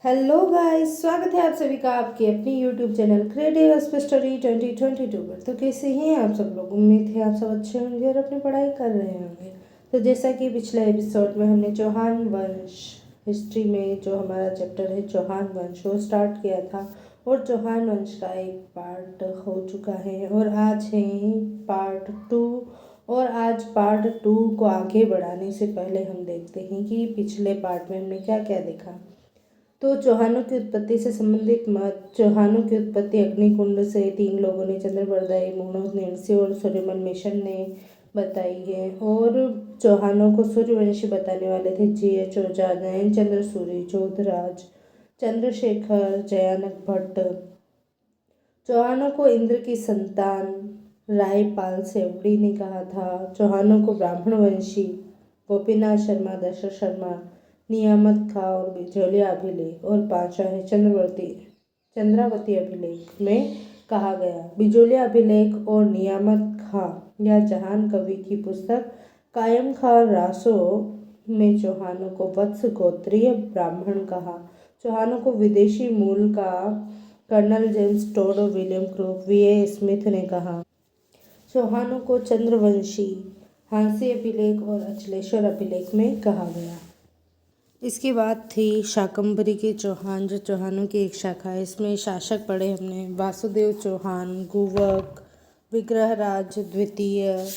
Hello guys, स्वागत है आप सभी का आपके अपनी यूट्यूब चैनल क्रिएटिव स्टोरी 2022 पर। तो कैसे हैं आप सब लोग? उम्मीद है आप सब अच्छे होंगे और अपनी पढ़ाई कर रहे होंगे। तो जैसा कि पिछले एपिसोड में हमने चौहान वंश हिस्ट्री में जो हमारा चैप्टर है चौहान वंश वो स्टार्ट किया था और चौहान वंश का एक पार्ट हो चुका है और आज है पार्ट 2। और आज पार्ट 2 को आगे बढ़ाने से पहले हम देखते हैं कि पिछले पार्ट में हमने क्या क्या देखा। तो चौहानों की उत्पत्ति से संबंधित मत। चौहानों की उत्पत्ति अग्निकुंड से 3 लोगों ने चंद्रबरदाई, मुणों निर्सी और सूर्यमल मिशन ने बताई है। और चौहानों को सूर्यवंशी बताने वाले थे G.H. ओझा, नयन चंद्र सूरी, जोधराज, चंद्रशेखर, जयानक भट्ट। चौहानों को इंद्र की संतान रायपाल सेवड़ी ने कहा था। चौहानों को ब्राह्मण वंशी गोपीनाथ शर्मा, दशरथ शर्मा, नियामत खां और बिजोलिया अभिलेख और पांचवा है चंद्रावती अभिलेख में कहा गया। बिजोलिया अभिलेख और नियामत खां या जहान कवि की पुस्तक कायम खां रासो में चौहानों को वत्स गोत्रीय ब्राह्मण कहा। चौहानों को विदेशी मूल का कर्नल जेम्स टोड और विलियम क्रूप V.A. स्मिथ ने कहा। चौहानों को चंद्रवंशी हांसी अभिलेख और अचलेश्वर अभिलेख में कहा गया। इसके बाद थी शाकंभरी के चौहान, जो चौहानों की एक शाखा है। इसमें शासक पढ़े हमने वासुदेव चौहान, गुवक, विग्रहराज द्वितीय,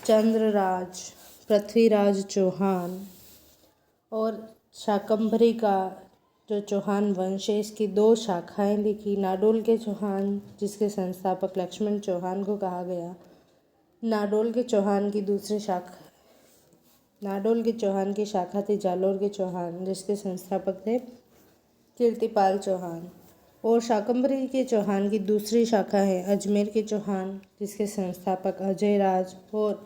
चंद्रराज, पृथ्वीराज चौहान। और शाकंभरी का जो चौहान वंश है इसकी 2 शाखाएं लिखी। नाडोल के चौहान जिसके संस्थापक लक्ष्मण चौहान को कहा गया। नाडोल के चौहान की शाखा थी जालोर के चौहान जिसके संस्थापक थे कीर्तिपाल चौहान। और शाकंभरी के चौहान की दूसरी शाखा है अजमेर के चौहान जिसके संस्थापक अजय राज। और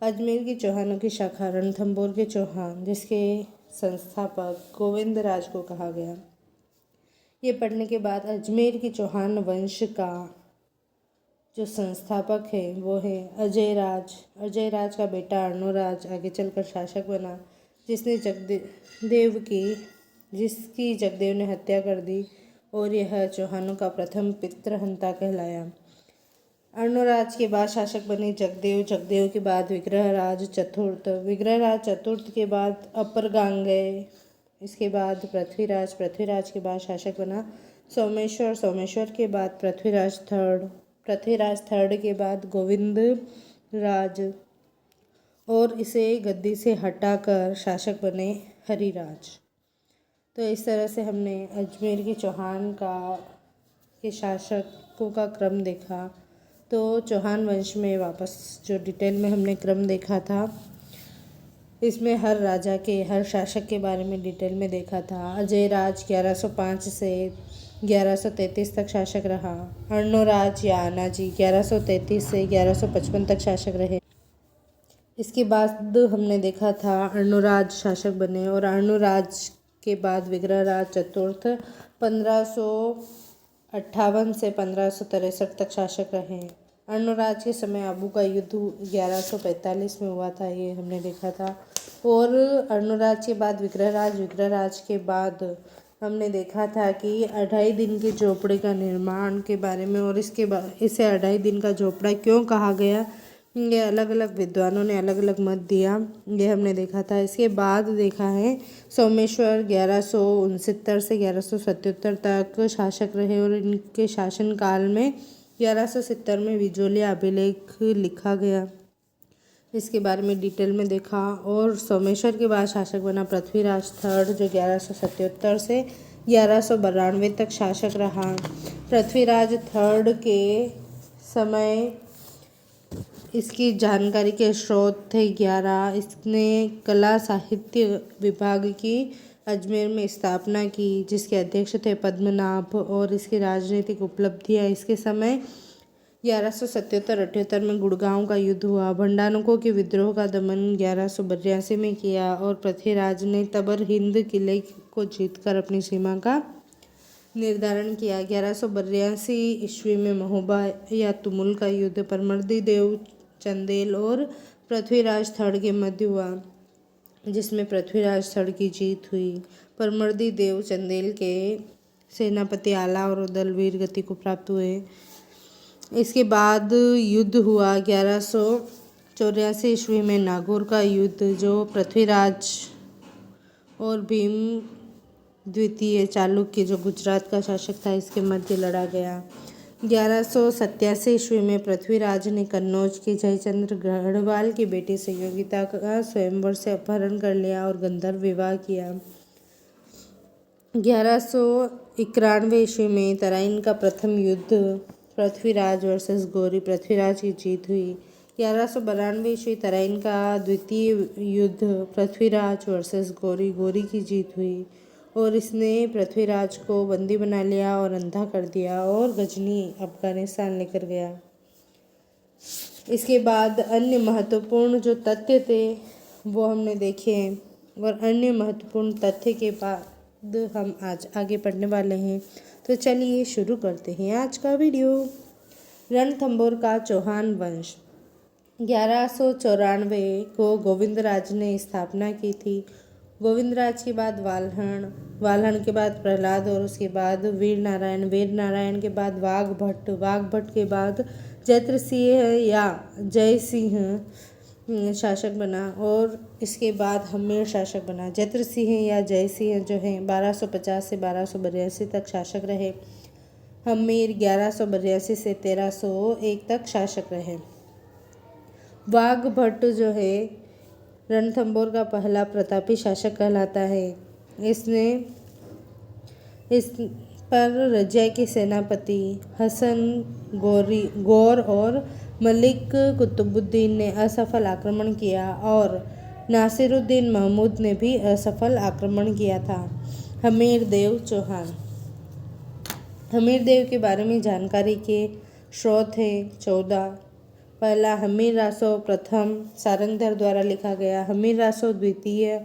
अजमेर के चौहानों की शाखा रणथंभौर के चौहान जिसके संस्थापक गोविंद राज को कहा गया। ये पढ़ने के बाद अजमेर के चौहान वंश का जो संस्थापक है वो है अजय राज। अजय राज का बेटा अर्णोराज आगे चलकर शासक बना जिसकी जगदेव ने हत्या कर दी और यह चौहानों का प्रथम पितृहंता कहलाया। अर्णोराज के बाद शासक बने जगदेव के बाद विग्रहराज चतुर्थ के बाद अपर गांगेय, इसके बाद पृथ्वीराज के बाद शासक बना सोमेश्वर के बाद पृथ्वीराज थर्ड के बाद गोविंद राज और इसे गद्दी से हटाकर शासक बने हरिराज। तो इस तरह से हमने अजमेर के चौहान के शासकों का क्रम देखा। तो चौहान वंश में वापस जो डिटेल में हमने क्रम देखा था इसमें हर शासक के बारे में डिटेल में देखा था। अजय राज 1105 से 1133 तक शासक रहा। अर्णोराज या आनाजी 1133 से 1155 तक शासक रहे। इसके बाद हमने देखा था अर्णोराज शासक बने और अर्णोराज के बाद विग्रहराज चतुर्थ 1558 से 1563 तक शासक रहे। अर्णोराज के समय आबू का युद्ध 1145 में हुआ था, ये हमने देखा था। और अर्णोराज के बाद विग्रहराज के बाद हमने देखा था कि 2.5 दिन के झोपड़े का निर्माण के बारे में और इसे 2.5 दिन का झोपड़ा क्यों कहा गया, ये अलग अलग विद्वानों ने अलग अलग मत दिया, ये हमने देखा था। इसके बाद देखा है सोमेश्वर 1169 से 1177 तक शासक रहे और इनके शासनकाल में 1170 में बिजोलिया अभिलेख लिखा गया, इसके बारे में डिटेल में देखा। और सोमेश्वर के बाद शासक बना पृथ्वीराज थर्ड जो 1177 से 1192 तक शासक रहा। पृथ्वीराज थर्ड के समय इसकी जानकारी के स्रोत थे 11। इसने कला साहित्य विभाग की अजमेर में स्थापना की जिसके अध्यक्ष थे पद्मनाभ। और इसकी राजनीतिक उपलब्धियां इसके समय 1177-78 में गुड़गांव का युद्ध हुआ। भंडारकों के विद्रोह का दमन 1182 में किया और पृथ्वीराज ने तबर हिंद किले को जीतकर अपनी सीमा का निर्धारण किया। 1182 ईस्वी में महोबा या तुमुल का युद्ध परमर्दी देव चंदेल और पृथ्वीराज थर्ड के मध्य हुआ। जिसमें पृथ्वीराज स्थल की जीत हुई। परमर्दी देव चंदेल के सेनापति आला और दलवीर गति को प्राप्त हुए। इसके बाद युद्ध हुआ 1184 ईस्वी में नागौर का युद्ध, जो पृथ्वीराज और भीम द्वितीय चालुक्य जो गुजरात का शासक था इसके मध्य लड़ा गया। 1187 ईस्वी में पृथ्वीराज ने कन्नौज के जयचंद्र गढ़वाल की बेटी संयोगिता का स्वयंवर से अपहरण कर लिया और गंधर्व विवाह किया। 1191 ईस्वी में तराइन का प्रथम युद्ध पृथ्वीराज वर्सेस गौरी, पृथ्वीराज की जीत हुई। 1192 ईस्वी तराइन का द्वितीय युद्ध पृथ्वीराज वर्सेस गौरी, गौरी की जीत हुई और इसने पृथ्वीराज को बंदी बना लिया और अंधा कर दिया और गजनी अफगानिस्तान लेकर गया। इसके बाद अन्य महत्वपूर्ण जो तथ्य थे वो हमने देखे और अन्य महत्वपूर्ण तथ्य के बाद हम आज आगे पढ़ने वाले हैं। तो चलिए शुरू करते हैं आज का वीडियो। रणथंभौर का चौहान वंश 1194 को गोविंदराज ने स्थापना की थी। गोविंदराज के बाद वाल्हण, वाल्हण के बाद प्रहलाद और उसके बाद वीर नारायण, वीर नारायण के बाद वाघ भट्ट, वाघ भट्ट के बाद जैत्र सिंह या जय सिंह शासक बना और इसके बाद हम्मीर शासक बना। जैत्र सिंह या जय सिंह जो हैं 1250 से 1282 तक शासक रहे। हम्मीर 1182 से 1301 तक शासक रहे। वाघ भट्ट जो है रणथंभौर का पहला प्रतापी शासक कहलाता है। इसने इस पर रजिया के सेनापति हसन गौर और मलिक कुतुबुद्दीन ने असफल आक्रमण किया और नासिरुद्दीन महमूद ने भी असफल आक्रमण किया था। हमीर देव चौहान। हमीर देव के बारे में जानकारी के स्रोत हैं 14। पहला हमीर रासो प्रथम सारंगधर द्वारा लिखा गया। हमीर रासो द्वितीय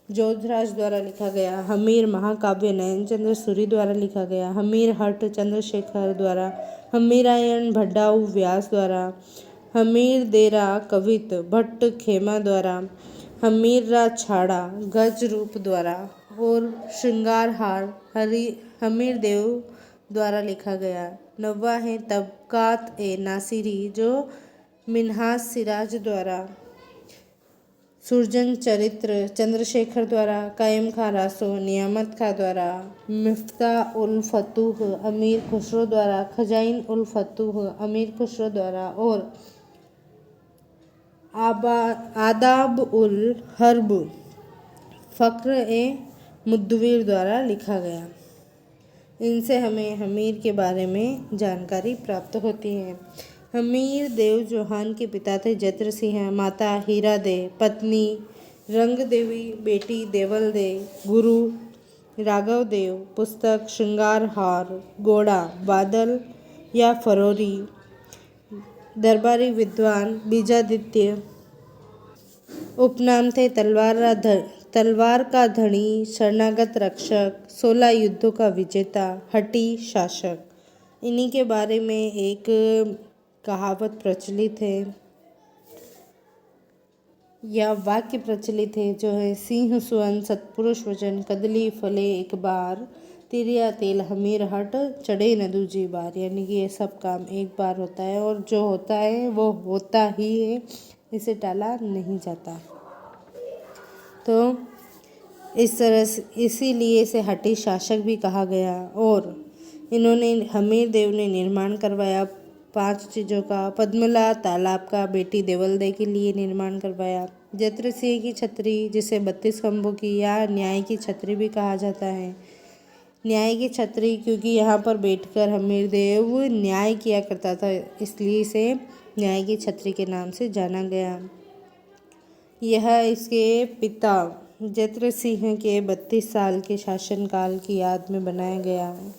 जोधराज द्वारा लिखा गया। हमीर महाकाव्य नयनचंद्र सूरी द्वारा लिखा गया। हमीर हट चंद्रशेखर द्वारा। हमीरायण भड्डाऊ व्यास द्वारा। हमीर देरा कवित भट्ट खेमा द्वारा। हमीरा छाड़ा गज रूप द्वारा और श्रृंगारहार हमीर देव द्वारा लिखा गया। नौवा है तबकात ए नासिरी जो मिन्हाज सिराज द्वारा। सुरजन चरित्र चंद्रशेखर द्वारा। कायम खां रासो नियामत खां द्वारा। मिफ्ता उल फतूह अमीर खुसरो द्वारा। खजाइन उल फतूह अमीर खुसरो द्वारा और आदाब उल हर्ब फ़ख्र ए मुद्दवीर द्वारा लिखा गया। इनसे हमें हमीर के बारे में जानकारी प्राप्त होती है। हमीर देव चौहान के पिता थे जैत्र सिंह, माता हीरा दे, पत्नी रंग देवी, बेटी देवल दे, गुरु राघव देव। पुस्तक श्रृंगारहार, घोड़ा बादल या फरोरी, दरबारी विद्वान बीजादित्य। उपनाम थे तलवार का धनी, शरणागत रक्षक, 16 युद्धों का विजेता, हठी शासक। इन्हीं के बारे में एक कहावत प्रचलित है या वाक्य प्रचलित है जो है सिंह सुवन सत्पुरुष वचन कदली फले एक बार, तिरिया तेल हमीर हट चढ़े न दूजी बार। यानी कि ये सब काम एक बार होता है और जो होता है वो होता ही है, इसे टाला नहीं जाता। तो इस तरह से इसीलिए इसे हठी शासक भी कहा गया। और इन्होंने हमीर देव ने निर्माण करवाया 5 चीज़ों का। पद्मला तालाब का बेटी देवलदे के लिए निर्माण करवाया। जैत्र सिंह की छतरी जिसे 32 खंभों की या न्याय की छतरी भी कहा जाता है। न्याय की छतरी क्योंकि यहाँ पर बैठकर हमीर देव न्याय किया करता था, इसलिए इसे न्याय की छतरी के नाम से जाना गया। यह इसके पिता जैत्र सिंह के 32 साल के शासनकाल की याद में बनाया गया है।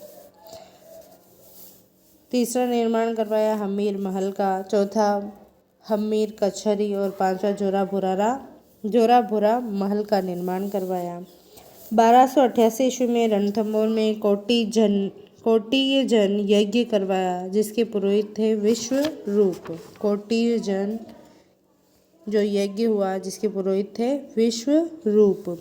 तीसरा निर्माण करवाया हमीर महल का। चौथा हमीर कचहरी और 5वां जोराभुरा महल का निर्माण करवाया। 1288 ईस्वी में रणथंभौर में कोटियजन यज्ञ करवाया जिसके पुरोहित थे विश्वरूप। कोटियजन जो यज्ञ हुआ जिसके पुरोहित थे विश्वरूप।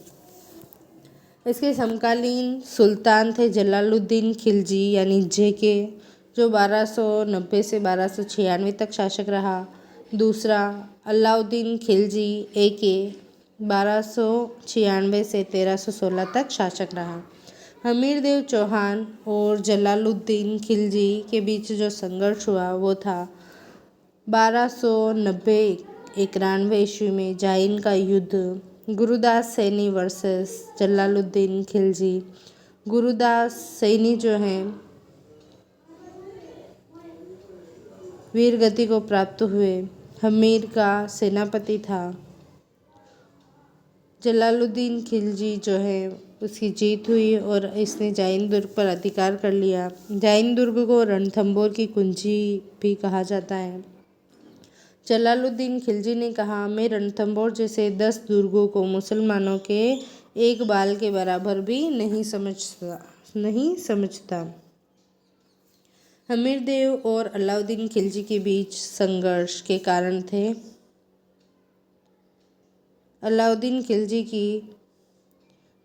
इसके समकालीन सुल्तान थे जलालुद्दीन खिलजी यानी जेके, जो 1290 से 1296 तक शासक रहा। दूसरा अलाउद्दीन खिलजी एके 1296 से 1316 तक शासक रहा। हमीर देव चौहान और जलालुद्दीन खिलजी के बीच जो संघर्ष हुआ वो था 1290-91 ईस्वी में जाइन का युद्ध, गुरुदास सैनी वर्सेस जलालुद्दीन खिलजी। गुरुदास सैनी जो हैं वीरगति को प्राप्त हुए, हमीर का सेनापति था। जलालुद्दीन खिलजी जो है उसकी जीत हुई और इसने जाइन दुर्ग पर अधिकार कर लिया। जाइन दुर्ग को रणथंभौर की कुंजी भी कहा जाता है। जलालुद्दीन खिलजी ने कहा, मैं रणथंभौर जैसे 10 दुर्गों को मुसलमानों के एक बाल के बराबर भी नहीं समझता। हमीर देव और अलाउद्दीन खिलजी के बीच संघर्ष के कारण थे अलाउद्दीन खिलजी की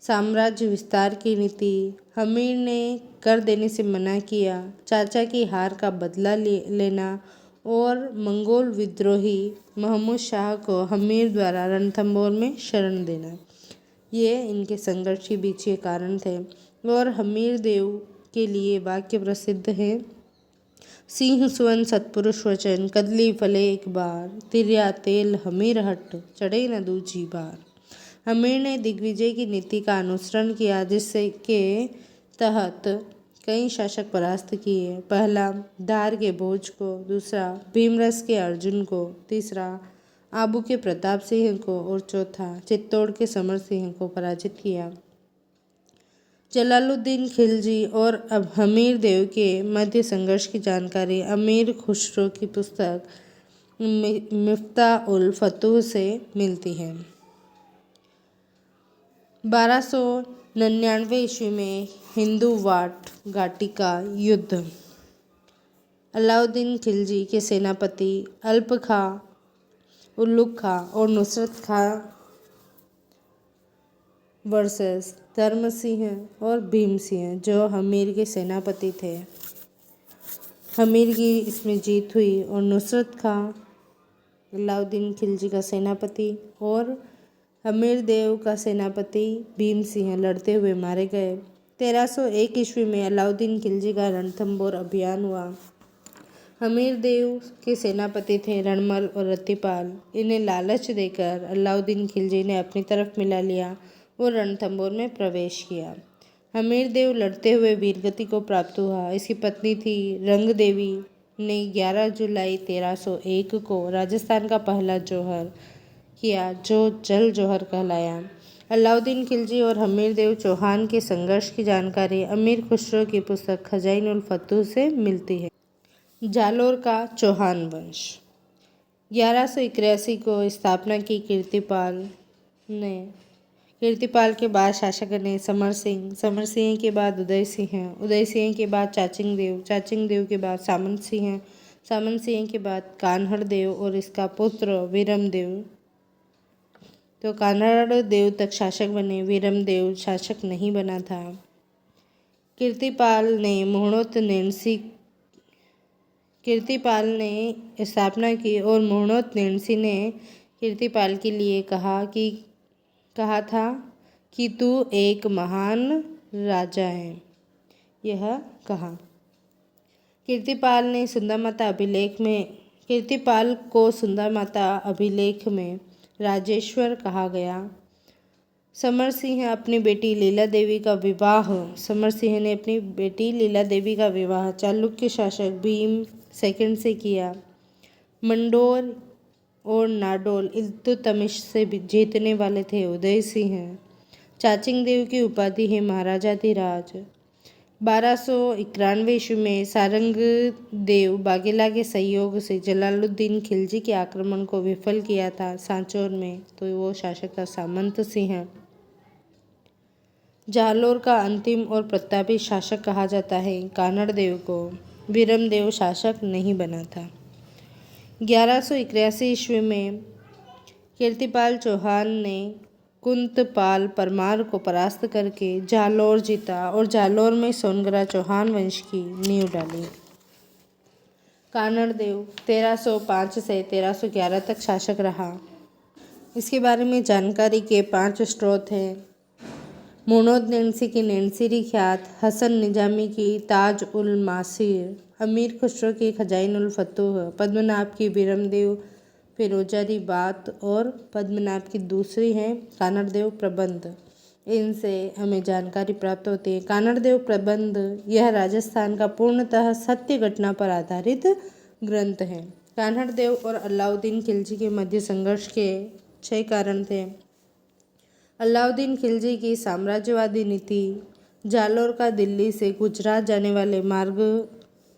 साम्राज्य विस्तार की नीति। हमीर ने कर देने से मना किया, चाचा की हार का बदला लेना और मंगोल विद्रोही महमूद शाह को हमीर द्वारा रणथंभौर में शरण देना, ये इनके संघर्ष के बीच के कारण थे। और हमीर देव के लिए वाक्य प्रसिद्ध है, सिंह सुवन सतपुरुष वचन, कदली फले एक बार, तिर्या तेल हमीर हट, चढ़े न दूजी बार। हमीर ने दिग्विजय की नीति का अनुसरण किया, जिससे के तहत कई शासक परास्त किए। पहला धार के भोज को, दूसरा भीमरस के अर्जुन को, तीसरा आबू के प्रताप सिंह को और चौथा चित्तौड़ के समर सिंह को पराजित किया। जलालुद्दीन खिलजी और अब हमीर देव के मध्य संघर्ष की जानकारी अमीर खुसरो की पुस्तक मिफ्ताह उल फतूह से मिलती है। 1299 ईस्वी में हिंदू वाट घाटी का युद्ध, अलाउद्दीन खिलजी के सेनापति अल्प खां, उल्लुग खां और नुसरत खां वर्सेस धर्म सिंह और भीम सिंह, जो हमीर के सेनापति थे। हमीर की इसमें जीत हुई और नुसरत खां अलाउद्दीन खिलजी का सेनापति और हमीर देव का सेनापति भीम सिंह लड़ते हुए मारे गए। 1301 ईस्वी में अलाउद्दीन खिलजी का रणथंभौर अभियान हुआ। हमीर देव के सेनापति थे रणमल और रत्तीपाल। इन्हें लालच देकर अलाउद्दीन खिलजी ने अपनी तरफ मिला लिया और रणथंभौर में प्रवेश किया। हमीर देव लड़ते हुए वीरगति को प्राप्त हुआ। इसकी पत्नी थी रंग देवी ने 11 जुलाई 1301 को राजस्थान का पहला जौहर किया, जो जल जौहर कहलाया। अलाउद्दीन खिलजी और हमीर देव चौहान के संघर्ष की जानकारी अमीर खुसरो की पुस्तक खजाइन उल फतूह से मिलती है। जालोर का चौहान वंश, 1181 को स्थापना की कीर्तिपाल ने। कीर्तिपाल के बाद शासक ने समर सिंह के बाद उदय सिंह के बाद चाचिंग देव के बाद सामंत सिंह के बाद कान्हड़ देव और इसका पुत्र वीरम देव। तो कान्हड़ देव तक शासक बने, वीरम देव शासक नहीं बना था। कीर्तिपाल ने स्थापना की और मोहनोत नेणसी ने कीर्तिपाल के लिए कहा था कि तू एक महान राजा है। यह कहा। कीर्तिपाल को सुंदरमाता अभिलेख में राजेश्वर कहा गया। समर सिंह ने अपनी बेटी लीला देवी का विवाह चालुक्य शासक भीम सेकंड से किया। मंडोर और नाडोल इल्तुतमिश से जीतने वाले थे उदय सिंह। चाचिंग देव की उपाधि है महाराजाधिराज। 1291 ईस्वी में सारंग देव बाघेला के सहयोग से जलालुद्दीन खिलजी के आक्रमण को विफल किया था सांचौर में, तो वो शासक था सामंत सिंह। जालोर का अंतिम और प्रतापी शासक कहा जाता है कान्हड़ देव को। वीरम देव शासक नहीं बना था। 1181 ईस्वी में कीर्तिपाल चौहान ने कुंतपाल परमार को परास्त करके जालौर जीता और जालौर में सोनगरा चौहान वंश की नींव डाली। कानड़देव 1305 से 1311 तक शासक रहा। इसके बारे में जानकारी के 5 स्रोत हैं। मुनोद नैन्सी की नैन्सीरी ख्यात, हसन निजामी की ताज उल मासीर, अमीर खुसरो की खजाइन उल फतूह, पद्मनाभ की बीरमदेव फिरोजारी बात और पद्मनाभ की दूसरी है कानड़देव प्रबंध। इनसे हमें जानकारी प्राप्त होती है। कानड़देव प्रबंध यह राजस्थान का पूर्णतः सत्य घटना पर आधारित ग्रंथ है। कानड़देव और अलाउद्दीन खिलजी के मध्य संघर्ष के 6 कारण थे। अलाउद्दीन खिलजी की साम्राज्यवादी नीति, जालौर का दिल्ली से गुजरात जाने वाले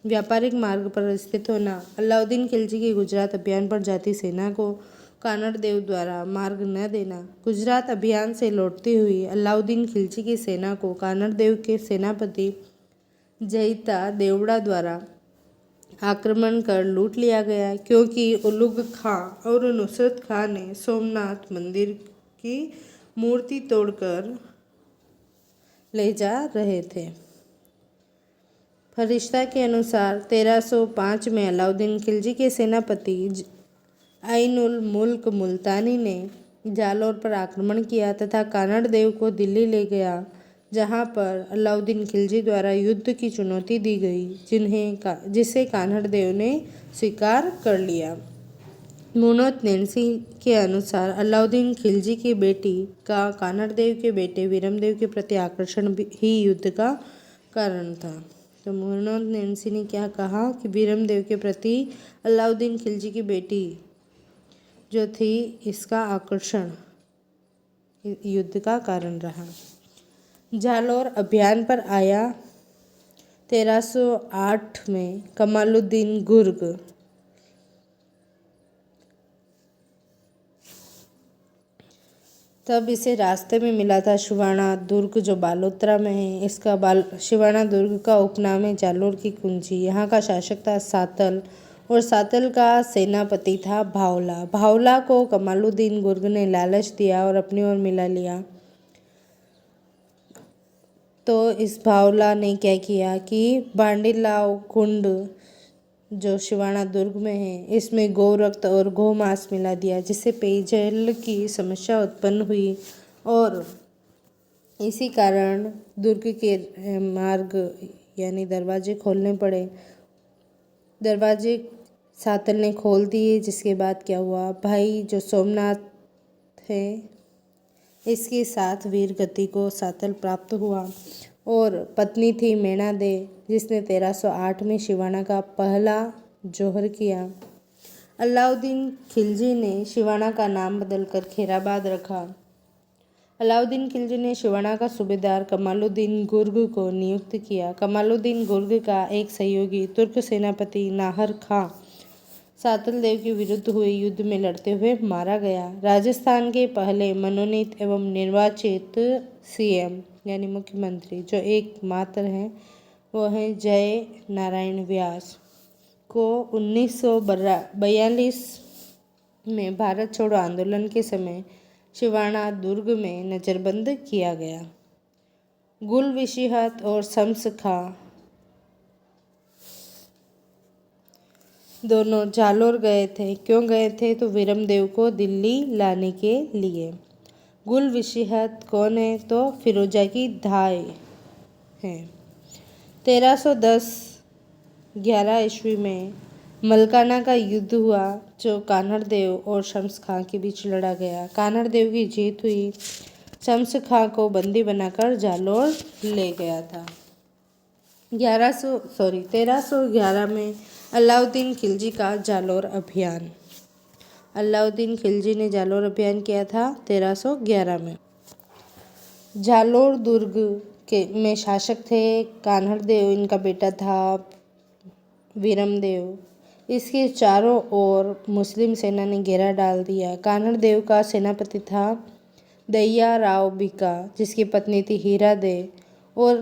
व्यापारिक मार्ग पर स्थित होना, अलाउद्दीन खिलजी की गुजरात अभियान पर जाती सेना को कानड़देव द्वारा मार्ग न देना, गुजरात अभियान से लौटती हुई अलाउद्दीन खिलजी की सेना को कानड़देव के सेनापति जयिता देवड़ा द्वारा आक्रमण कर लूट लिया गया, क्योंकि उलुग खां और नुसरत खां ने सोमनाथ मंदिर की मूर्ति तोड़कर ले जा रहे थे। फरिश्ता के अनुसार 1305 में अलाउद्दीन खिलजी के सेनापति आइन उल मुल्क मुल्तानी ने जालौर पर आक्रमण किया तथा कानड़देव को दिल्ली ले गया, जहां पर अलाउद्दीन खिलजी द्वारा युद्ध की चुनौती दी गई, जिसे कानड़देव ने स्वीकार कर लिया। मुनोद नैन्सी के अनुसार अलाउद्दीन खिलजी की बेटी का कानड़देव के बेटे बीरमदेव के प्रति आकर्षण ही युद्ध का कारण था। तो मुनोद नैन्सी ने क्या कहा कि बीरमदेव के प्रति अलाउद्दीन खिलजी की बेटी जो थी, इसका आकर्षण युद्ध का कारण रहा। जालौर अभियान पर आया 1308 में कमालुद्दीन गुर्ग, तब इसे रास्ते में मिला था शिवाना दुर्ग जो बालोतरा में है। इसका शिवाना दुर्ग का उपनाम है जालौर की कुंजी। यहाँ का शासक था सातल और सातल का सेनापति था भावला। भावला को कमालुद्दीन गुर्ग ने लालच दिया और अपनी ओर मिला लिया। तो इस भावला ने क्या किया कि बांडीलाव कुंड जो शिवाना दुर्ग में है, इसमें गौ रक्त और गौ मांस मिला दिया, जिससे पेयजल की समस्या उत्पन्न हुई और इसी कारण दुर्ग के मार्ग यानी दरवाजे खोलने पड़े। दरवाजे सातल ने खोल दिए, जिसके बाद क्या हुआ, भाई जो सोमनाथ है इसके साथ वीर गति को सातल प्राप्त हुआ और पत्नी थी मैना दे, जिसने 1308 में शिवाना का पहला जोहर किया। अलाउद्दीन खिलजी ने शिवाना का नाम बदलकर खैराबाद रखा। अलाउद्दीन खिलजी ने शिवाना का सूबेदार कमालुद्दीन गुर्ग को नियुक्त किया। कमालुद्दीन गुर्ग का एक सहयोगी तुर्क सेनापति नाहर खां सातल देव के विरुद्ध हुए युद्ध में लड़ते हुए मारा गया। राजस्थान के पहले मनोनीत एवं निर्वाचित सीएम यानी मुख्यमंत्री जो एकमात्र हैं वो हैं जय नारायण व्यास को 1942 में भारत छोड़ो आंदोलन के समय शिवाना दुर्ग में नज़रबंद किया गया। गुल विशिहत और शम्स खां दोनों जालौर गए थे। क्यों गए थे? तो बीरमदेव को दिल्ली लाने के लिए। गुल विशिहत कौन है? तो फिरोजा की धाय हैं। 1310-11 ईस्वी में मलकाना का युद्ध हुआ जो कानड़देव और शम्स खां के बीच लड़ा गया। कानड़देव की जीत हुई। शम्स खां को बंदी बनाकर जालौर ले गया था। 1311 में अलाउद्दीन खिलजी का जालौर अभियान। अलाउद्दीन खिलजी ने जालौर अभियान किया था 1311 में। जालौर दुर्ग में शासक थे कान्हड़देव, इनका बेटा था बीरमदेव। इसके चारों ओर मुस्लिम सेना ने घेरा डाल दिया। कान्हड़देव का सेनापति था दैया राव बीका, जिसकी पत्नी थी हीरा दे, और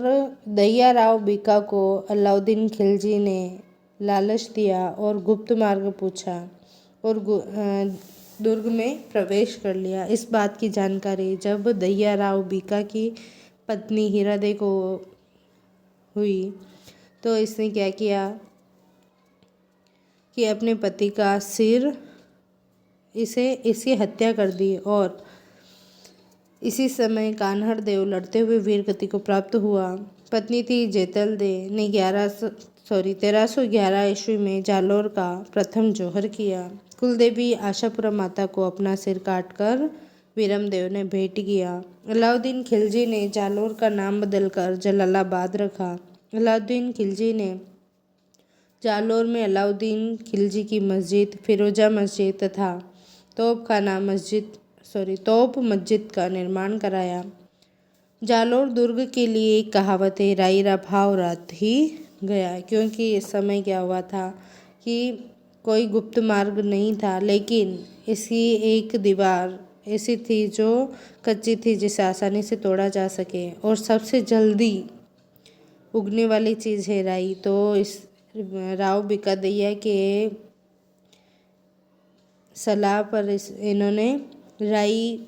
दैया राव बीका को अलाउद्दीन खिलजी ने लालच दिया और गुप्त मार्ग पूछा और दुर्ग में प्रवेश कर लिया। इस बात की जानकारी जब दहिया राव बीका की पत्नी हीरादे को हुई तो इसने क्या किया कि अपने पति का सिर इसकी हत्या कर दी। और इसी समय कान्हड़ देव लड़ते हुए वीर गति को प्राप्त हुआ। पत्नी थी जेतल दे ने 1311 ईस्वी में जालोर का प्रथम जौहर किया। कुलदेवी आशापुरा माता को अपना सिर काटकर वीरमदेव ने भेंट किया। अलाउद्दीन खिलजी ने जालोर का नाम बदलकर जलालाबाद रखा। अलाउद्दीन खिलजी ने जालोर में अलाउद्दीन खिलजी की मस्जिद, फिरोजा मस्जिद तथा तोप मस्जिद का निर्माण कराया। जालोर दुर्ग के लिए एक कहावत है, राई रा भाव रात ही गया, क्योंकि इस समय क्या हुआ था कि कोई गुप्त मार्ग नहीं था, लेकिन इसकी एक दीवार ऐसी थी जो कच्ची थी जिसे आसानी से तोड़ा जा सके और सबसे जल्दी उगने वाली चीज़ है राई। तो इस राव बिकादैया के सलाह पर इन्होंने राई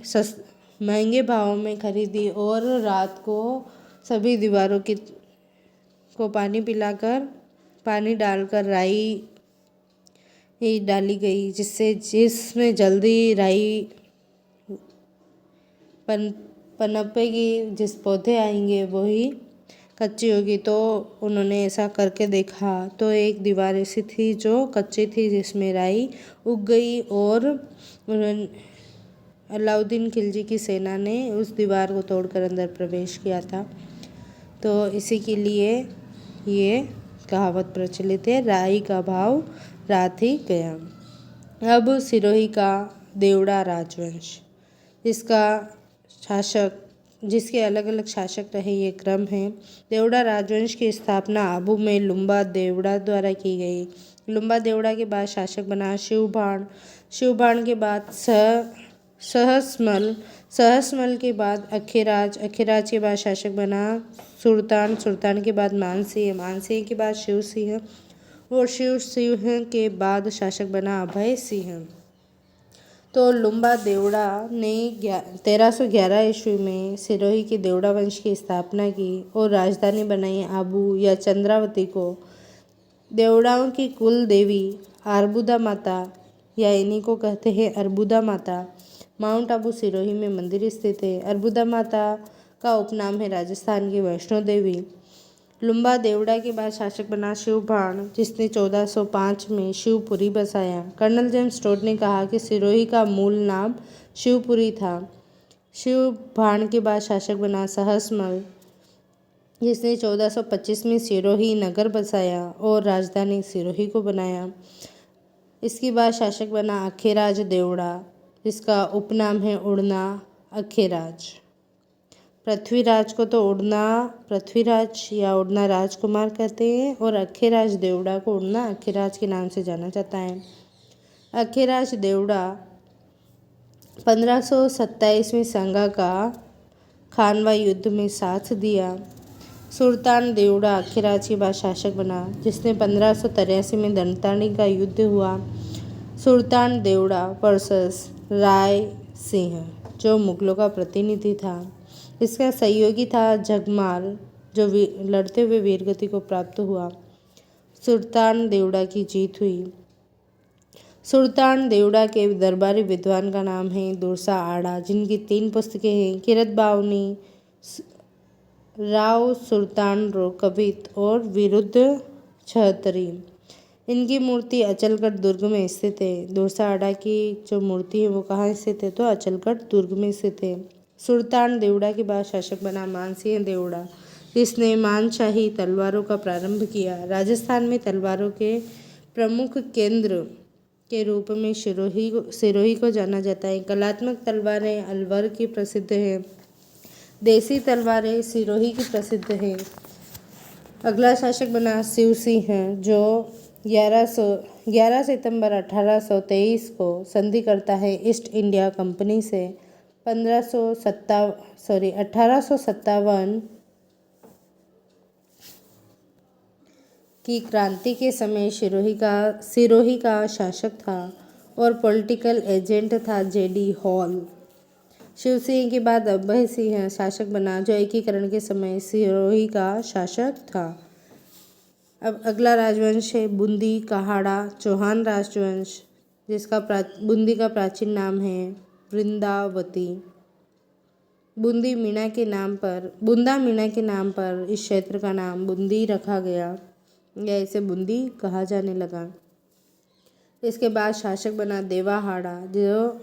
महंगे भाव में खरीदी और रात को सभी दीवारों को पानी डालकर राई डाली गई, जिसमें जल्दी राई पनपेगी। जिस पौधे आएंगे वही कच्ची होगी। तो उन्होंने ऐसा करके देखा तो एक दीवार ऐसी थी जो कच्ची थी जिसमें राई उग गई और अलाउद्दीन खिलजी की सेना ने उस दीवार को तोड़कर अंदर प्रवेश किया था। तो इसी के लिए ये कहावत प्रचलित है, राई का भाव रात ही गया। अब सिरोही का देवड़ा राजवंश, जिसके अलग अलग शासक रहे, ये क्रम है। देवड़ा राजवंश की स्थापना आबू में लुम्बा देवड़ा द्वारा की गई। लुम्बा देवड़ा के बाद शासक बना शिवबाण के बाद सहसमल के बाद अखेराज के बाद शासक बना सुल्तान के बाद मानसिंह के बाद शिव सिंह और शिव सिंह के बाद शासक बना अभय सिंह। तो लुम्बा देवड़ा ने 1311 ईस्वी में सिरोही के देवड़ा वंश की स्थापना की और राजधानी बनाई आबू या चंद्रावती को। देवड़ाओं की कुल देवी अर्बुदा माता या इन्हीं को कहते हैं अर्बुदा माता। माउंट आबू सिरोही में मंदिर स्थित है। अर्बुदा माता का उपनाम है राजस्थान की वैष्णो देवी। लुम्बा देवड़ा के बाद शासक बना शिवबाण, जिसने 1405 में शिवपुरी बसाया। कर्नल जेम्स टोड ने कहा कि सिरोही का मूल नाम शिवपुरी था। शिवबाण के बाद शासक बना सहसमल, जिसने 1425 में सिरोही नगर बसाया और राजधानी सिरोही को बनाया। इसके बाद शासक बना अखेराज देवड़ा, जिसका उपनाम है उड़ना अखेराज। पृथ्वीराज को तो उड़ना पृथ्वीराज या उड़ना राजकुमार कहते हैं और अखेराज देवड़ा को उड़ना अखेराज के नाम से जाना जाता है। अखेराज देवड़ा 1527 में संगा का खानवा युद्ध में साथ दिया। सुल्तान देवड़ा अखेराज के बाद शासक बना, जिसने 1583 में धनतानी का युद्ध हुआ। सुल्तान देवड़ा वर्सेस राय सिंह, जो मुगलों का प्रतिनिधि था। इसका सहयोगी था जगमाल, जो लड़ते हुए वीरगति को प्राप्त हुआ। सुल्तान देवड़ा की जीत हुई। सुल्तान देवड़ा के दरबारी विद्वान का नाम है दुरसा आड़ा, जिनकी 3 पुस्तकें हैं, किरत बावनी, राव सुल्तान रो कवित और विरुद्ध छहतरी। इनकी मूर्ति अचलगढ़ दुर्ग में स्थित है। दुरसा आड़ा की जो मूर्ति है वो कहाँ स्थित है, तो अचलगढ़ दुर्ग में स्थित है। सुल्तान देवड़ा के बाद शासक बना मानसिंह देवड़ा, जिसने मानशाही तलवारों का प्रारंभ किया। राजस्थान में तलवारों के प्रमुख केंद्र के रूप में सिरोही को जाना जाता है। कलात्मक तलवारें अलवर की प्रसिद्ध है। देसी तलवारें सिरोही की प्रसिद्ध है। अगला शासक बना शिव सिंह, जो 11 सितंबर 1823 को संधि करता है ईस्ट इंडिया कंपनी से। 1857 की क्रांति के समय सिरोही का शासक था और पॉलिटिकल एजेंट था जेडी हॉल। शिव सिंह के बाद अभय सिंह शासक बना, जो एकीकरण के समय सिरोही का शासक था। अब अगला राजवंश है बूंदी कहाड़ा चौहान राजवंश, जिसका बूंदी का प्राचीन नाम है वृंदावती। बूंदा मीणा के नाम पर इस क्षेत्र का नाम बूंदी रखा गया या इसे बूंदी कहा जाने लगा। इसके बाद शासक बना देवाहाड़ा, जो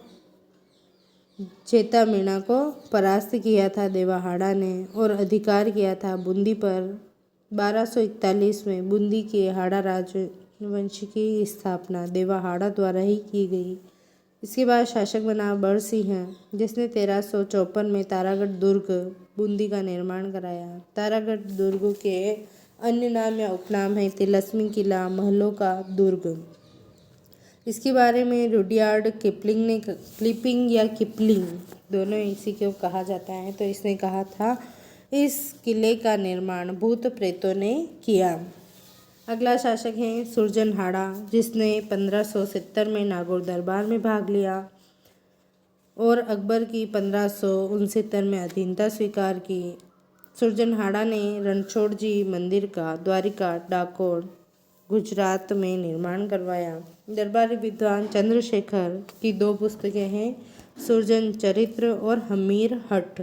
चेता मीणा को परास्त किया था देवाहाड़ा ने और अधिकार किया था बूंदी पर। 1241 में बूंदी के हाड़ा राजवंश की स्थापना देवाहाड़ा द्वारा ही की गई। इसके बाद शासक बना बड़सिंह, जिसने 1354 में तारागढ़ दुर्ग बूंदी का निर्माण कराया। तारागढ़ दुर्ग के अन्य नाम या उपनाम है तिलस्मी किला, महलों का दुर्ग। इसके बारे में रुडयार्ड किपलिंग दोनों इसी को कहा जाता है, तो इसने कहा था इस किले का निर्माण भूत प्रेतों ने किया। अगला शासक है सुरजनहाड़ा, जिसने 1570 में नागौर दरबार में भाग लिया और अकबर की 1569 में अधीनता स्वीकार की। सुरजनहाड़ा ने रणछोड़ जी मंदिर का द्वारिका डाकोर गुजरात में निर्माण करवाया। दरबारी विद्वान चंद्रशेखर की 2 पुस्तकें हैं, सुरजन चरित्र और हमीर हट।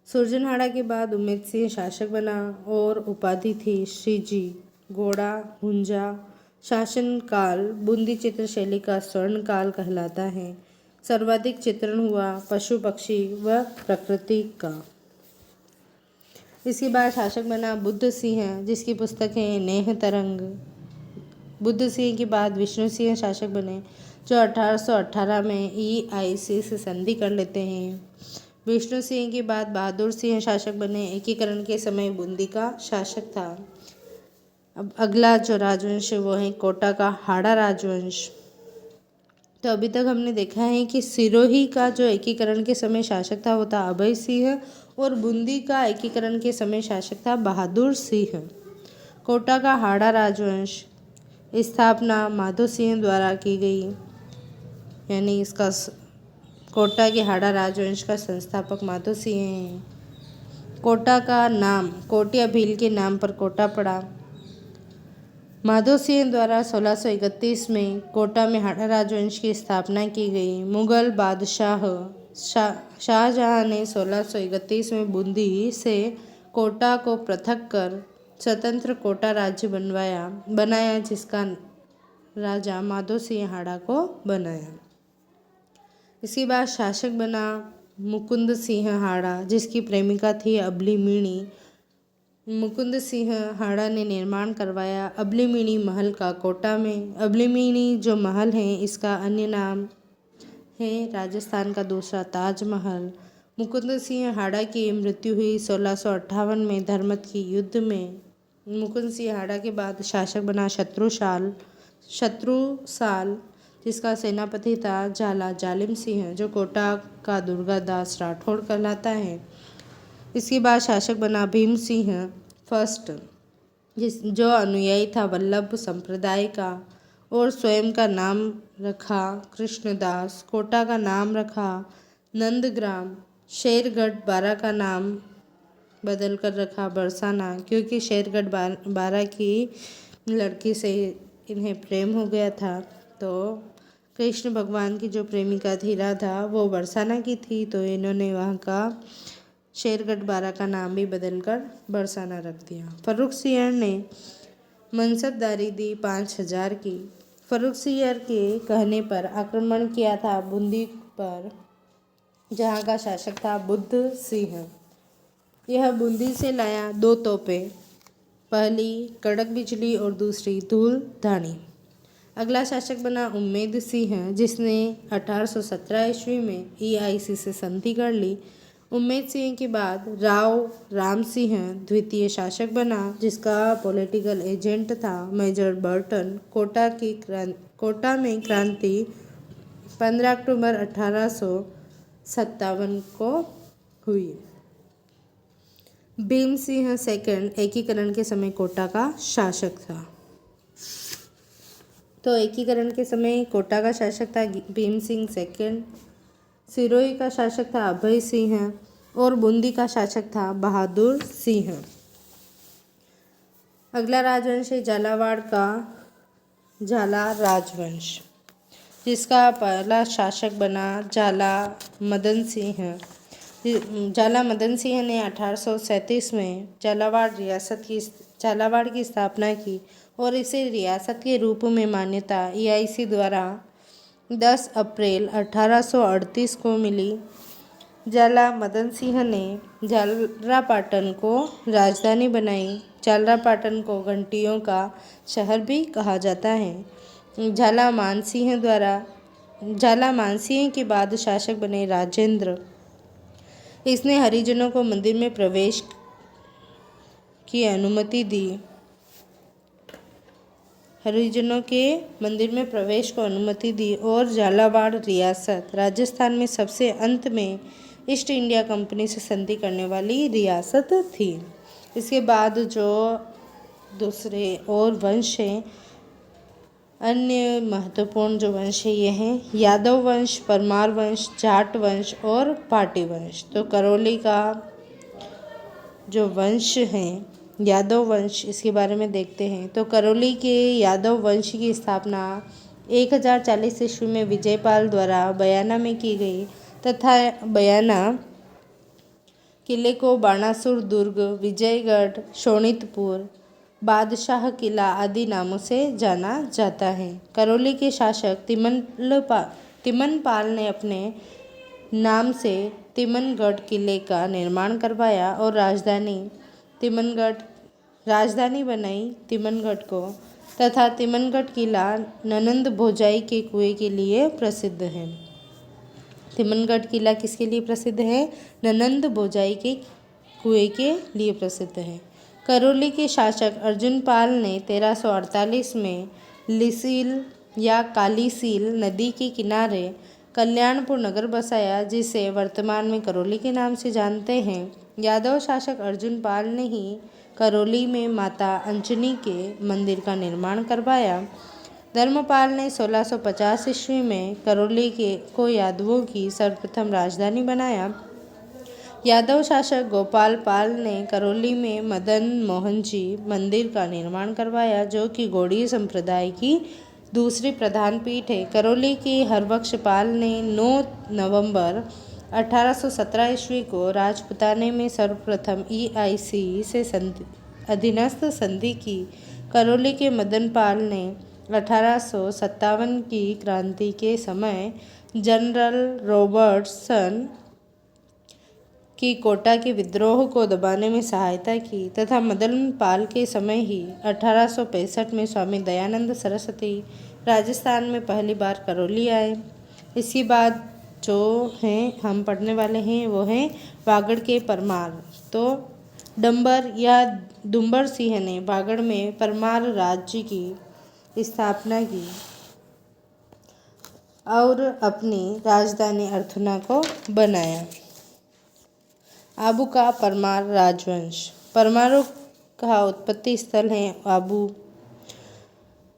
सुरजनहाड़ा के बाद उम्मेद सिंह शासक बना और उपाधि थी श्रीजी। घोड़ा हुंजा शासनकाल बूंदी चित्रशैली का स्वर्ण काल कहलाता है। सर्वाधिक चित्रण हुआ पशु पक्षी व प्रकृति का। इसके बाद शासक बना बुद्ध सिंह, जिसकी पुस्तक है नेह तरंग। बुद्ध सिंह के बाद विष्णु सिंह शासक बने, जो 1818 में EIC से संधि कर लेते हैं। विष्णु सिंह के बाद बहादुर सिंह शासक बने, एकीकरण के समय बूंदी का शासक था। अब अगला जो राजवंश है वो है कोटा का हाड़ा राजवंश। तो अभी तक हमने देखा है कि सिरोही का जो एकीकरण के समय शासक था वो था अभय सिंह और बूंदी का एकीकरण के समय शासक था बहादुर सिंह। कोटा का हाड़ा राजवंश स्थापना माधो सिंह द्वारा की गई, यानी इसका कोटा के हाड़ा राजवंश का संस्थापक माधो सिंह हैं। कोटा का नाम कोटिया भील के नाम पर कोटा पड़ा। माधो सिंह द्वारा 1631 में कोटा में हाड़ा राजवंश की स्थापना की गई। मुगल बादशाह शाहजहां ने 1631 में बूंदी से कोटा को पृथक कर स्वतंत्र कोटा राज्य बनाया, जिसका राजा माधो सिंह हाड़ा को बनाया। इसके बाद शासक बना मुकुंद सिंह हाड़ा, जिसकी प्रेमिका थी अबलीमीणी। मुकुंद सिंह हाड़ा ने निर्माण करवाया अबलीमीणी महल का कोटा में। अबलीमीणी जो महल है इसका अन्य नाम है राजस्थान का दूसरा ताजमहल। मुकुंद सिंह हाड़ा की मृत्यु हुई 1658 में धर्मत की युद्ध में। मुकुंद सिंह हाड़ा के बाद शासक बना शत्रुसाल, जिसका सेनापति था झाला जालिम सिंह, जो कोटा का दुर्गादास राठौड़ कहलाता है। इसके बाद शासक बना भीम सिंह फर्स्ट, जो अनुयायी था वल्लभ संप्रदाय का और स्वयं का नाम रखा कृष्णदास। कोटा का नाम रखा नंदग्राम। शेरगढ़ बारा का नाम बदलकर रखा बरसाना, क्योंकि शेरगढ़ बारा की लड़की से इन्हें प्रेम हो गया था। तो कृष्ण भगवान की जो प्रेमिका थी राधा, वो बरसाना की थी, तो इन्होंने वहाँ का शेरगढ़ बारा का नाम भी बदलकर बरसाना रख दिया। फर्रुखसिंह ने मनसबदारी दी 5000 की। फर्रुखसिंह के कहने पर आक्रमण किया था बूंदी पर, जहाँ का शासक था बुद्ध सिंह। यह बूंदी से लाया 2 तोपें, पहली कड़क बिजली और दूसरी धूल धानी। अगला शासक बना उम्मेद सिंह, जिसने 1817 ईस्वी में EIC से संधि कर ली। उम्मेद सिंह के बाद राव राम सिंह द्वितीय शासक बना, जिसका पॉलिटिकल एजेंट था मेजर बर्टन। कोटा में क्रांति 15 अक्टूबर 1857 को हुई। भीम सिंह सेकंड एकीकरण के समय कोटा का शासक था। तो एकीकरण के समय कोटा का शासक था भीम सिंह सेकंड, सिरोही का शासक था अभय सिंह और बूंदी का शासक था बहादुर सिंह। अगला राजवंश है झालावाड़ का झाला राजवंश, जिसका पहला शासक बना झाला मदन सिंह। झाला मदन सिंह ने 1837 में झालावाड़ की स्थापना की और इसे रियासत के रूप में मान्यता EIC द्वारा 10 अप्रैल 1838 को मिली। झाला मदन सिंह ने झालरापाटन को राजधानी बनाई। झालरापाटन को घंटियों का शहर भी कहा जाता है। झाला मानसिंह के बाद शासक बने राजेंद्र। इसने हरिजनों को मंदिर में प्रवेश की अनुमति दी। और झालावाड़ रियासत राजस्थान में सबसे अंत में ईस्ट इंडिया कंपनी से संधि करने वाली रियासत थी। इसके बाद जो दूसरे और वंश हैं, अन्य महत्वपूर्ण जो वंश है ये हैं यादव वंश, परमार वंश, जाट वंश और पाटी वंश। तो करौली का जो वंश हैं यादव वंश, इसके बारे में देखते हैं। तो करौली के यादव वंश की स्थापना 1040 ईस्वी में विजयपाल द्वारा बयाना में की गई तथा बयाना किले को बाणासुर दुर्ग, विजयगढ़, शोणितपुर, बादशाह किला आदि नामों से जाना जाता है। करौली के शासक तिमनपाल ने अपने नाम से तिमनगढ़ किले का निर्माण करवाया और राजधानी बनाई तिमनगढ़ को, तथा तिमनगढ़ किला ननंद भोजाई के कुएं के लिए प्रसिद्ध है। तिमनगढ़ किला किसके लिए प्रसिद्ध है? ननंद भोजाई के कुएं के लिए प्रसिद्ध है। करौली के शासक अर्जुनपाल ने 1348 में लिसील या कालीसील नदी के किनारे कल्याणपुर नगर बसाया, जिसे वर्तमान में करौली के नाम से जानते हैं। यादव शासक अर्जुनपाल ने ही करौली में माता अंजनी के मंदिर का निर्माण करवाया। धर्मपाल ने 1650 ईस्वी में करौली को यादवों की सर्वप्रथम राजधानी बनाया। यादव शासक गोपाल पाल ने करौली में मदन मोहन जी मंदिर का निर्माण करवाया, जो कि गौड़ीय संप्रदाय की दूसरी प्रधान पीठ है। करौली के हरबख्श पाल ने 9 नवंबर 1817 ईस्वी को राजपुताने में सर्वप्रथम EIC से अधीनस्थ संधि की। करौली के मदन पाल ने 1857 की क्रांति के समय जनरल रॉबर्टसन की कोटा के विद्रोह को दबाने में सहायता की, तथा मदन पाल के समय ही 1865 में स्वामी दयानंद सरस्वती राजस्थान में पहली बार करौली आए। इसके बाद जो हैं हम पढ़ने वाले हैं वो हैं वागड़ के परमार। तो डंबर या दुम्बर सिंह ने वागड़ में परमार राज्य की स्थापना की और अपनी राजधानी अर्थुना को बनाया। आबू का परमार राजवंश। परमारों का उत्पत्ति स्थल है आबू।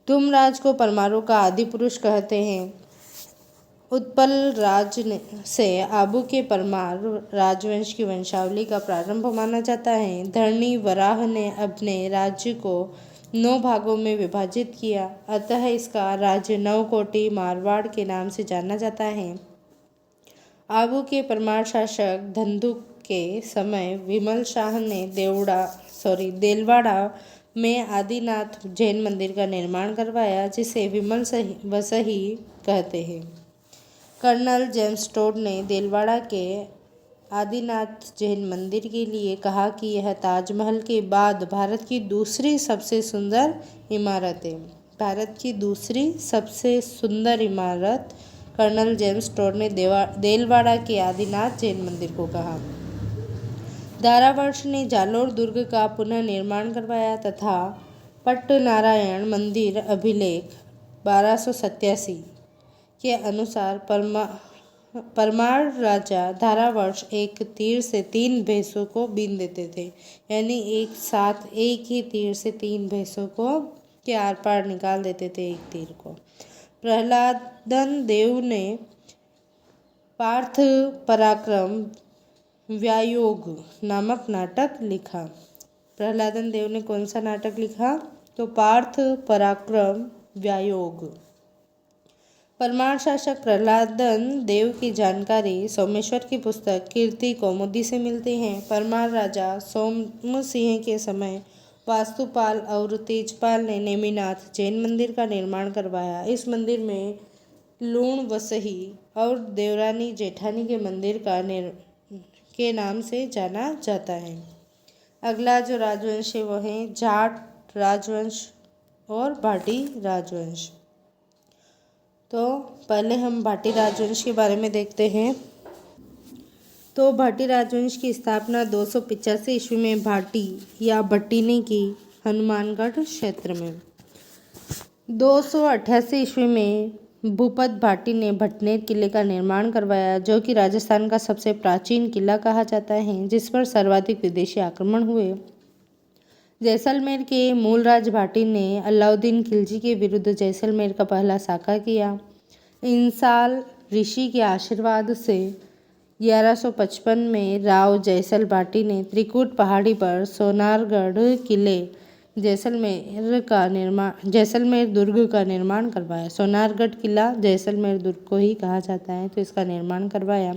धूमराज को परमारों का आदि पुरुष कहते हैं। उत्पल राज से आबू के परमार राजवंश की वंशावली का प्रारंभ माना जाता है। धरणी वराह ने अपने राज्य को 9 भागों में विभाजित किया, अतः इसका राज्य नवकोटि मारवाड़ के नाम से जाना जाता है। आबू के परमार शासक धंधुक के समय विमल शाह ने देलवाड़ा में आदिनाथ जैन मंदिर का निर्माण करवाया, जिसे विमल वसही कहते हैं। कर्नल जेम्स टोड ने देलवाड़ा के आदिनाथ जैन मंदिर के लिए कहा कि यह ताजमहल के बाद भारत की दूसरी सबसे सुंदर इमारत है। भारत की दूसरी सबसे सुंदर इमारत कर्नल जेम्स टोड ने देलवाड़ा के आदिनाथ जैन मंदिर को कहा। धारावर्ष ने जालोर दुर्ग का पुनः निर्माण करवाया तथा पट्टनारायण मंदिर अभिलेख 1287 के अनुसार परमार राजा धारावर्ष एक तीर से 3 भैंसों को बीन देते थे, यानी एक साथ एक ही तीर से 3 भैंसों को के आर पार निकाल देते थे एक तीर को। प्रहलादन देव ने पार्थ पराक्रम व्यायोग नामक नाटक लिखा। प्रहलादन देव ने कौन सा नाटक लिखा? तो पार्थ पराक्रम व्यायोग। परमार शासक प्रहलादन देव की जानकारी सोमेश्वर की पुस्तक कीर्ति कौमुदी से मिलती है। परमार राजा सोम सिंह के समय वास्तुपाल और तेजपाल ने नेमिनाथ जैन मंदिर का निर्माण करवाया। इस मंदिर में लूण वसही और देवरानी जेठानी के मंदिर के नाम से जाना जाता है। अगला जो राजवंश है वो है जाट राजवंश और भाटी राजवंश। तो पहले हम भाटी राजवंश के बारे में देखते हैं। तो भाटी राजवंश की स्थापना 285 ईस्वी में भाटी या भट्टी ने की, हनुमानगढ़ क्षेत्र में। 288 ईस्वी में भूपत भाटी ने भटनेर किले का निर्माण करवाया, जो कि राजस्थान का सबसे प्राचीन किला कहा जाता है, जिस पर सर्वाधिक विदेशी आक्रमण हुए। जैसलमेर के मूलराज भाटी ने अलाउद्दीन खिलजी के विरुद्ध जैसलमेर का पहला साका किया। इंसाल ऋषि के आशीर्वाद से 1155 में राव जैसल भाटी ने त्रिकूट पहाड़ी पर सोनारगढ़ किले जैसलमेर दुर्ग का निर्माण करवाया। सोनारगढ़ किला जैसलमेर दुर्ग को ही कहा जाता है, तो इसका निर्माण करवाया।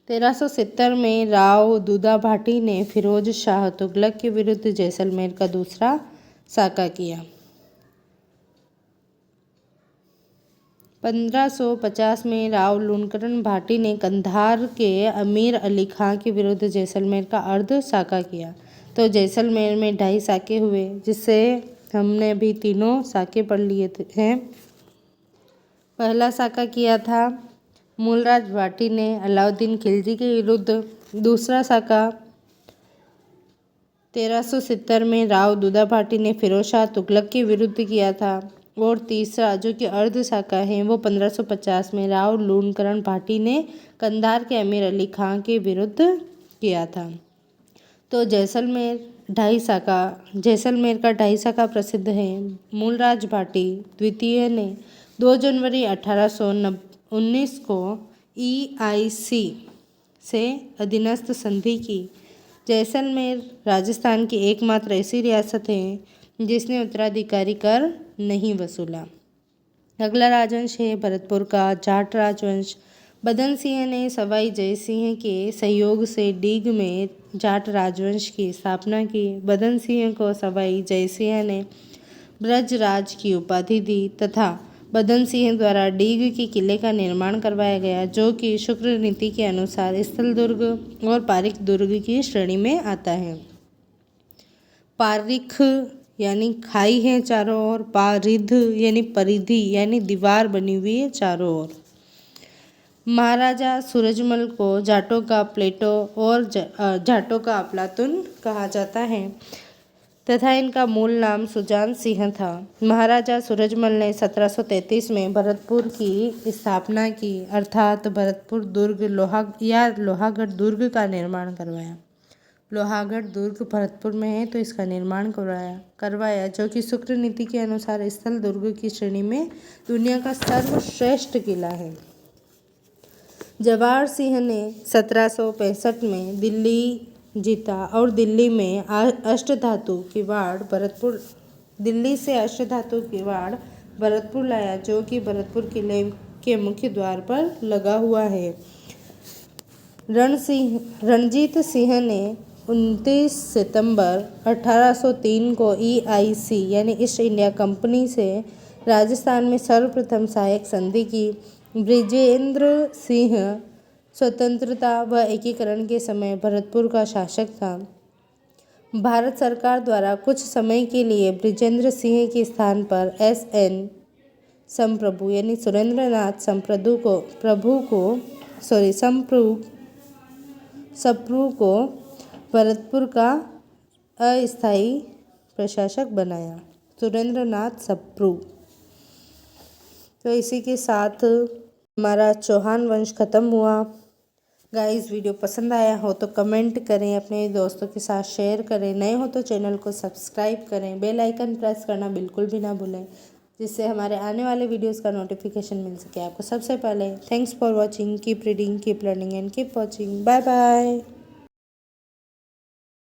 1370 में राव दूदा भाटी ने फिरोज शाह तुगलक के विरुद्ध जैसलमेर का दूसरा साका किया। 1550 में राव लूणकरण भाटी ने कंधार के अमीर अली खां के विरुद्ध जैसलमेर का अर्ध साका किया। तो जैसलमेर में 2.5 साके हुए, जिससे हमने अभी तीनों साके पढ़ लिए हैं। पहला साका किया था मूलराज भाटी ने अलाउद्दीन खिलजी के विरुद्ध। दूसरा साका 1370 में राव दूदा भाटी ने फिरोज शाह तुगलक के विरुद्ध किया था। और तीसरा जो कि अर्ध साका है वो 1550 में राव लूणकरण भाटी ने कंधार के अमीर अली खां के विरुद्ध किया था। तो जैसलमेर का 2.5 साका प्रसिद्ध है। मूलराज भाटी द्वितीय ने 2 जनवरी 1819 को EIC से अधीनस्थ संधि की। जैसलमेर राजस्थान की एकमात्र ऐसी रियासत है जिसने उत्तराधिकारी कर नहीं वसूला। अगला राजवंश है भरतपुर का जाट राजवंश। बदन सिंह ने सवाई जय सिंह के सहयोग से डीग में जाट राजवंश की स्थापना की। बदन सिंह को सवाई जय सिंह ने ब्रजराज की उपाधि दी तथा बदन सिंह द्वारा डीग के किले का निर्माण करवाया गया, जो कि शुक्र नीति के अनुसार स्थल दुर्ग और पारिक दुर्ग की श्रेणी में आता है। पारिख यानी खाई है चारों ओर, पारिध यानी परिधि यानी दीवार बनी हुई है चारों ओर। महाराजा सूरजमल को जाटों का प्लेटो और जाटों का अफलातून कहा जाता है तथा इनका मूल नाम सुजान सिंह था। महाराजा सूरजमल ने 1733 में भरतपुर की स्थापना की, अर्थात भरतपुर दुर्ग लोहागढ़ दुर्ग का निर्माण करवाया। लोहागढ़ दुर्ग भरतपुर में है, तो इसका निर्माण करवाया जो कि शुक्र नीति के अनुसार स्थल दुर्ग की श्रेणी में दुनिया का सर्वश्रेष्ठ किला है। जवाहर सिंह ने 1765 में दिल्ली जीता और दिल्ली से अष्टधातु किवाड़ भरतपुर लाया, जो कि भरतपुर किले के मुख्य द्वार पर लगा हुआ है। रणजीत सिंह ने 29 सितंबर 1803 को EIC यानी ईस्ट इंडिया कंपनी से राजस्थान में सर्वप्रथम सहायक संधि की। बृजेंद्र सिंह स्वतंत्रता व एकीकरण के समय भरतपुर का शासक था। भारत सरकार द्वारा कुछ समय के लिए बृजेंद्र सिंह के स्थान पर SN संप्रभु यानी सुरेंद्रनाथ सप्रू को भरतपुर का अस्थायी प्रशासक बनाया। सुरेंद्रनाथ सप्रू। तो इसी के साथ हमारा चौहान वंश खत्म हुआ। गाइस वीडियो पसंद आया हो तो कमेंट करें, अपने दोस्तों के साथ शेयर करें, नए हो तो चैनल को सब्सक्राइब करें, बेल आइकन प्रेस करना बिल्कुल भी ना भूलें, जिससे हमारे आने वाले वीडियोस का नोटिफिकेशन मिल सके आपको सबसे पहले। Thanks for watching, keep reading, keep learning and keep watching. Bye bye.